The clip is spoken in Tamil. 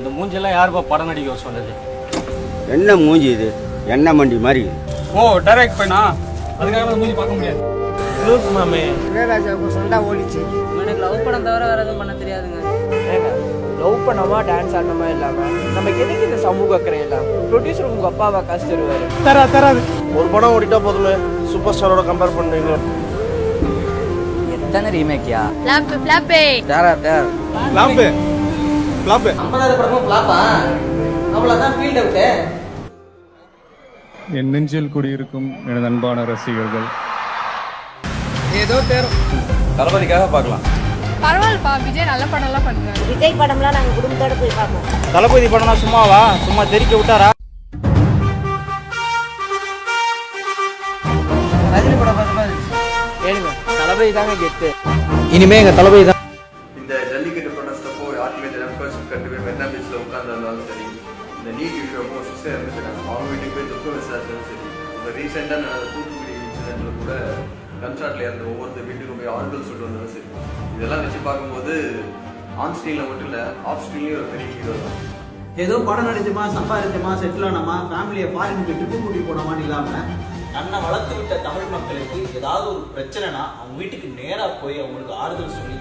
இந்த மூஞ்செல்லாம் யாருப்பா படம் நடிக்க சொன்னது? என்ன மூஞ்சி இது? எண்ணெய் மண்டி மாதிரி. ஓ டைரக்ட் பண்ணா அதுக்காக மூஞ்சி பார்க்க முடியாது. லூஸ் மாமே. இளையராஜாவுக்கு சொந்தா ஓடிச்சு. எனக்கு லவ் படம் தவிர வேற எதுவும் பண்ண தெரியாதுங்க. லவ் பண்ணமா டான்ஸ் ஆடணுமா இல்லாம நமக்கு எதுக்கு இந்த சமூக அக்கறை எல்லாம்? ப்ரொடியூசர் உங்க அப்பாவை காசு தருவாரு. தராது. ஒரு படம் ஓடிட்டா போதுமே, சூப்பர் ஸ்டாரோட கம்பேர் பண்ணுறீங்க. எத்தனை ரீமேக்கியா? ஃபிளாப்பே. டேரா டேர். ஃப்ளாப்பு. 50வது படமும் ஃப்ளாப்பா? அவ்வளவுதான் ஃபீல்ட் அவுட். என் நெஞ்சில் குடியிருக்கும் எனது அன்பான ரசிகர்கள், ஏதோ தேரும். தளபதிக்காக பார்க்கலாம். பரவாயில்லப்பா, விஜய் நல்ல படம்லாம் பண்ணுவாரு. விஜய் படம்லாம் நாங்கள் குடும்பத்தோட போய் பார்ப்போம். தளபதி படம்னா சும்மாவா? சும்மா தெரிக்க விட்டாரா? ரஜினி படம் பார்த்து ஏனுங்க தளபதி தாங்க கெத்து. இனிமே எங்க தளபதி தான். இந்த ஜல்லிக்கட்டு ப்ரொடெஸ்டப்போ ஆர்டிமேட் எலக்ட்ரிக் கட்டு போய் மெரினா பீச்சில் உட்காந்துருந்தாலும் சரி, இந்த நீட் இஷ்யூ அப்போ சிஸ்டர் இருந்துட்டாங்க, அவங்க வீட்டுக்கு போய் துக்கம் விசாரிச்சாலும் சரி, இப்போ ரீசெண்டாக நடந்த தூத்துக்குடி இன்சிடென்ட்ல கூட கன்சார்ட்ல இருந்த ஒவ்வொருத்தர் வீட்டுக்கும் போய் ஆறுதல் சொல்லிட்டு வந்தாலும் சரி, இதெல்லாம் வச்சு பார்க்கும்போது ஆன் ஸ்க்ரீனில் மட்டும் இல்லை ஆஃப் ஸ்க்ரீன்லேயும் ஒரு பெரிய ஹீரோ தான். ஏதோ படம் நடிச்சோமா, சம்பாதிச்சோமா, செட்டில் ஆனோமா, ஃபேமிலியை ஃபாரினுக்கு ட்ரிப்பு கூட்டி போனோமான்னு இல்லாமல் தன்னை வளர்த்து விட்ட தமிழ் மக்களுக்கு ஏதாவது ஒரு பிரச்சனைனா அவங்க வீட்டுக்கு நேராக போய் அவங்களுக்கு ஆறுதல் சொல்லி